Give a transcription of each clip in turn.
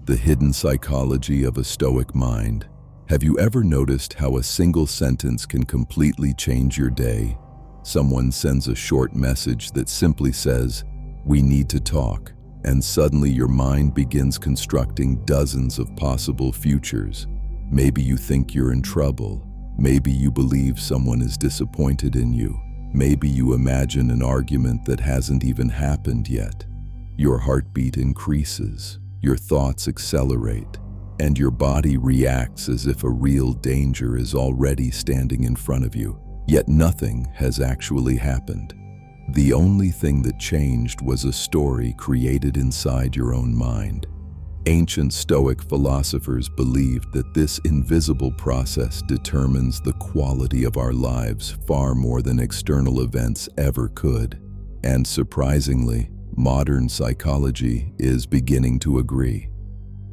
The hidden psychology of a Stoic mind. Have you ever noticed how a single sentence can completely change your day? Someone sends a short message that simply says, "We need to talk," and suddenly your mind begins constructing dozens of possible futures. Maybe you think you're in trouble. Maybe you believe someone is disappointed in you. Maybe you imagine an argument that hasn't even happened yet. Your heartbeat increases, your thoughts accelerate, and your body reacts as if a real danger is already standing in front of you. Yet nothing has actually happened. The only thing that changed was a story created inside your own mind. Ancient Stoic philosophers believed that this invisible process determines the quality of our lives far more than external events ever could. And surprisingly, modern psychology is beginning to agree.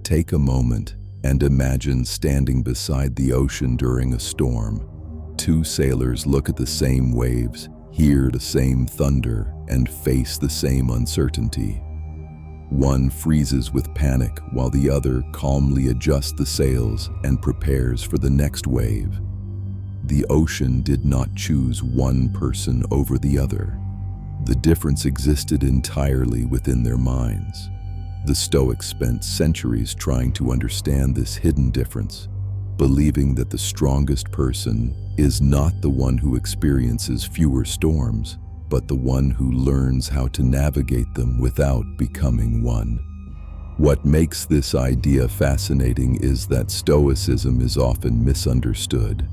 Take a moment and imagine standing beside the ocean during a storm. Two sailors look at the same waves, hear the same thunder, and face the same uncertainty. One freezes with panic while the other calmly adjusts the sails and prepares for the next wave. The ocean did not choose one person over the other. The difference existed entirely within their minds. The Stoics spent centuries trying to understand this hidden difference, believing that the strongest person is not the one who experiences fewer storms, but the one who learns how to navigate them without becoming one. What makes this idea fascinating is that Stoicism is often misunderstood.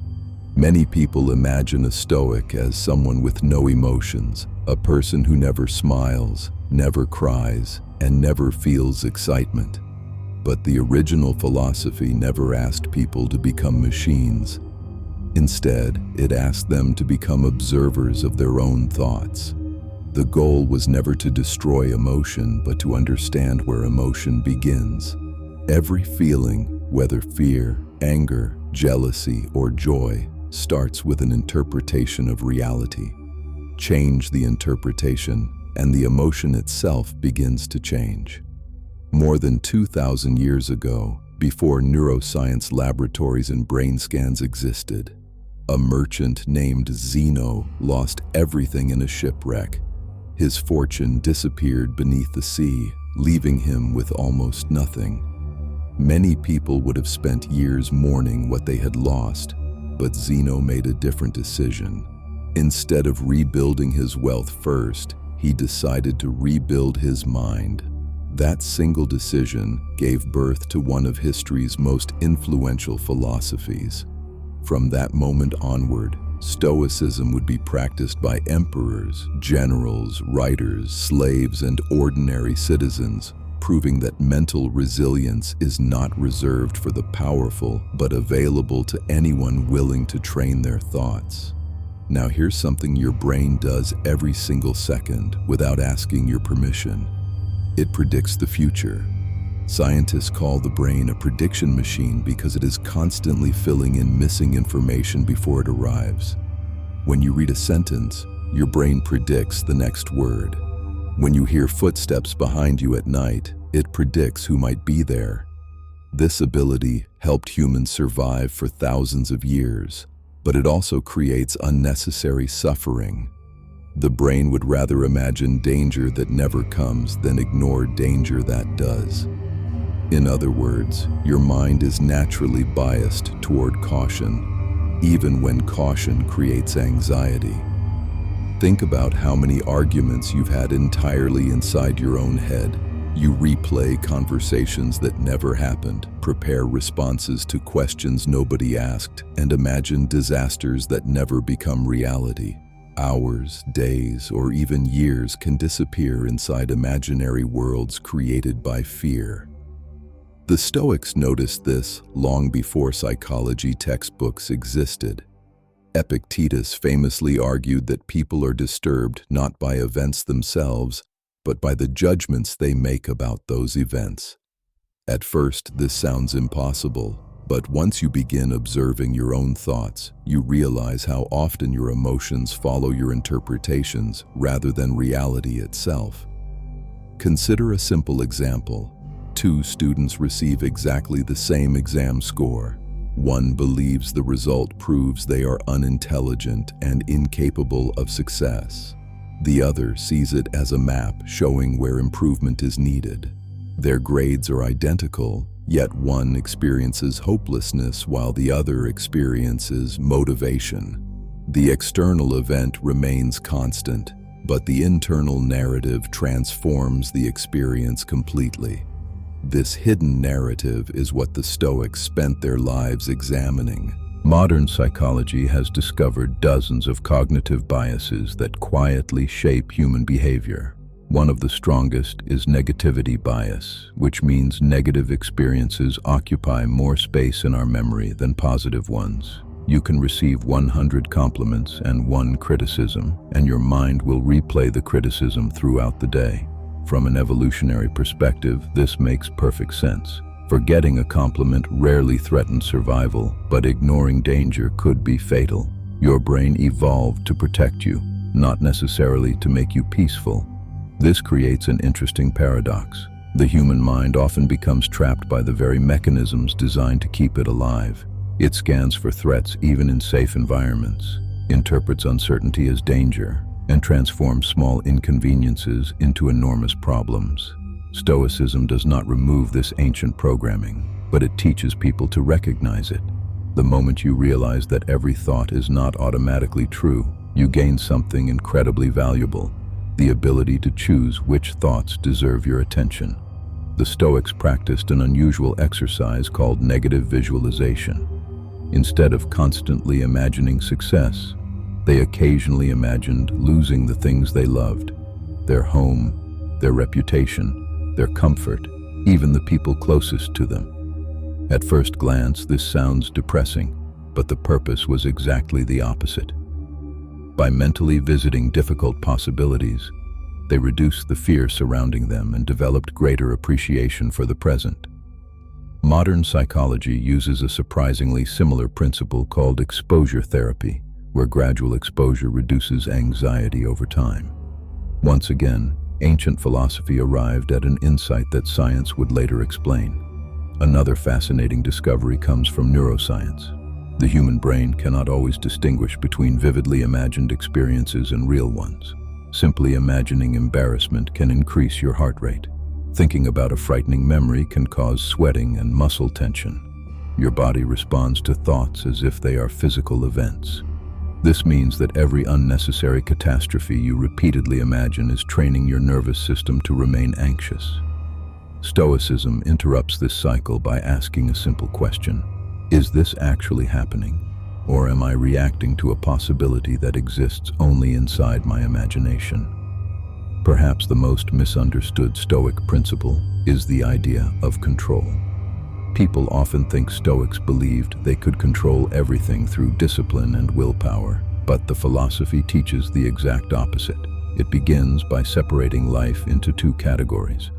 Many people imagine a Stoic as someone with no emotions, a person who never smiles, never cries, and never feels excitement. But the original philosophy never asked people to become machines. Instead, it asked them to become observers of their own thoughts. The goal was never to destroy emotion, but to understand where emotion begins. Every feeling, whether fear, anger, jealousy, or joy, starts with an interpretation of reality. Change the interpretation, and the emotion itself begins to change. More than 2,000 years ago, before neuroscience laboratories and brain scans existed, a merchant named Zeno lost everything in a shipwreck. His fortune disappeared beneath the sea, leaving him with almost nothing. Many people would have spent years mourning what they had lost, but Zeno made a different decision. Instead of rebuilding his wealth first, he decided to rebuild his mind. That single decision gave birth to one of history's most influential philosophies. From that moment onward, Stoicism would be practiced by emperors, generals, writers, slaves, and ordinary citizens, proving that mental resilience is not reserved for the powerful, but available to anyone willing to train their thoughts. Now here's something your brain does every single second without asking your permission. It predicts the future. Scientists call the brain a prediction machine because it is constantly filling in missing information before it arrives. When you read a sentence, your brain predicts the next word. When you hear footsteps behind you at night, it predicts who might be there. This ability helped humans survive for thousands of years, but it also creates unnecessary suffering. The brain would rather imagine danger that never comes than ignore danger that does. In other words, your mind is naturally biased toward caution, even when caution creates anxiety. Think about how many arguments you've had entirely inside your own head. You replay conversations that never happened, prepare responses to questions nobody asked, and imagine disasters that never become reality. Hours, days, or even years can disappear inside imaginary worlds created by fear. The Stoics noticed this long before psychology textbooks existed. Epictetus famously argued that people are disturbed not by events themselves, but by the judgments they make about those events. At first, this sounds impossible, but once you begin observing your own thoughts, you realize how often your emotions follow your interpretations rather than reality itself. Consider a simple example. Two students receive exactly the same exam score. One believes the result proves they are unintelligent and incapable of success. The other sees it as a map showing where improvement is needed. Their grades are identical, yet one experiences hopelessness while the other experiences motivation. The external event remains constant, but the internal narrative transforms the experience completely. This hidden narrative is what the Stoics spent their lives examining. Modern psychology has discovered dozens of cognitive biases that quietly shape human behavior. One of the strongest is negativity bias, which means negative experiences occupy more space in our memory than positive ones. You can receive 100 compliments and 1 criticism, and your mind will replay the criticism throughout the day. From an evolutionary perspective, this makes perfect sense. Forgetting a compliment rarely threatens survival, but ignoring danger could be fatal. Your brain evolved to protect you, not necessarily to make you peaceful. This creates an interesting paradox. The human mind often becomes trapped by the very mechanisms designed to keep it alive. It scans for threats even in safe environments, interprets uncertainty as danger, and transforms small inconveniences into enormous problems. Stoicism does not remove this ancient programming, but it teaches people to recognize it. The moment you realize that every thought is not automatically true, you gain something incredibly valuable: the ability to choose which thoughts deserve your attention. The Stoics practiced an unusual exercise called negative visualization. Instead of constantly imagining success, they occasionally imagined losing the things they loved: their home, their reputation, their comfort, even the people closest to them. At first glance, this sounds depressing, but the purpose was exactly the opposite. By mentally visiting difficult possibilities, they reduced the fear surrounding them and developed greater appreciation for the present. Modern psychology uses a surprisingly similar principle called exposure therapy, where gradual exposure reduces anxiety over time. Once again, ancient philosophy arrived at an insight that science would later explain. Another fascinating discovery comes from neuroscience. The human brain cannot always distinguish between vividly imagined experiences and real ones. Simply imagining embarrassment can increase your heart rate. Thinking about a frightening memory can cause sweating and muscle tension. Your body responds to thoughts as if they are physical events. This means that every unnecessary catastrophe you repeatedly imagine is training your nervous system to remain anxious. Stoicism interrupts this cycle by asking a simple question: is this actually happening? Or am I reacting to a possibility that exists only inside my imagination? Perhaps the most misunderstood Stoic principle is the idea of control. People often think Stoics believed they could control everything through discipline and willpower, but the philosophy teaches the exact opposite. It begins by separating life into two categories: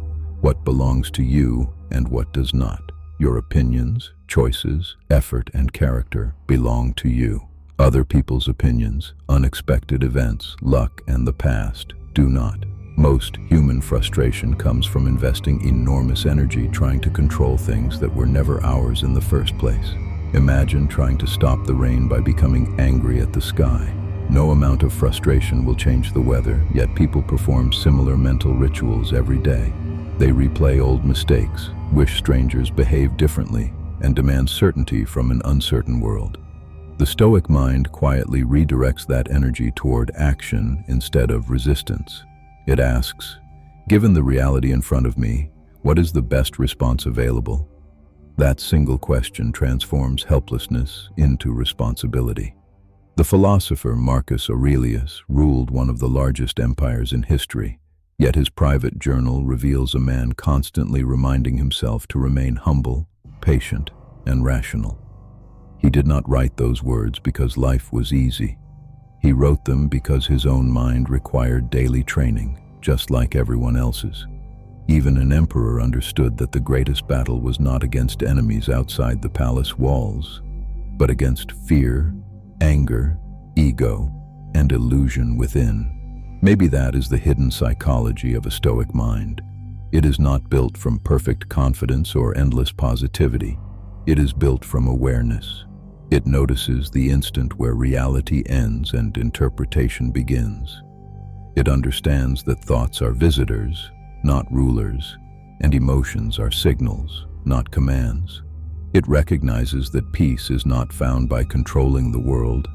what belongs to you and what does not. Your opinions, choices, effort, and character belong to you. Other people's opinions, unexpected events, luck, and the past do not. Most human frustration comes from investing enormous energy trying to control things that were never ours in the first place. Imagine trying to stop the rain by becoming angry at the sky. No amount of frustration will change the weather, yet people perform similar mental rituals every day. They replay old mistakes, wish strangers behaved differently, and demand certainty from an uncertain world. The Stoic mind quietly redirects that energy toward action instead of resistance. It asks, given the reality in front of me, what is the best response available? That single question transforms helplessness into responsibility. The philosopher Marcus Aurelius ruled one of the largest empires in history, yet his private journal reveals a man constantly reminding himself to remain humble, patient, and rational. He did not write those words because life was easy. He wrote them because his own mind required daily training, just like everyone else's. Even an emperor understood that the greatest battle was not against enemies outside the palace walls, but against fear, anger, ego, and illusion within. Maybe that is the hidden psychology of a Stoic mind. It is not built from perfect confidence or endless positivity. It is built from awareness. It notices the instant where reality ends and interpretation begins. It understands that thoughts are visitors, not rulers, and emotions are signals, not commands. It recognizes that peace is not found by controlling the world,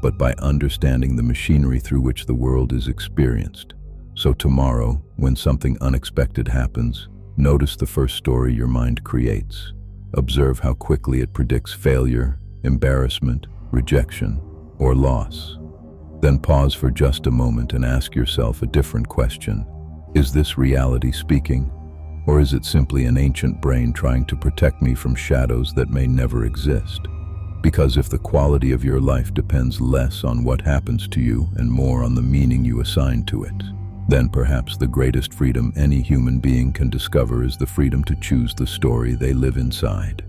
but by understanding the machinery through which the world is experienced. So tomorrow, when something unexpected happens, notice the first story your mind creates. Observe how quickly it predicts failure, embarrassment, rejection, or loss. Then pause for just a moment and ask yourself a different question. Is this reality speaking, or is it simply an ancient brain trying to protect me from shadows that may never exist? Because if the quality of your life depends less on what happens to you and more on the meaning you assign to it, then perhaps the greatest freedom any human being can discover is the freedom to choose the story they live inside.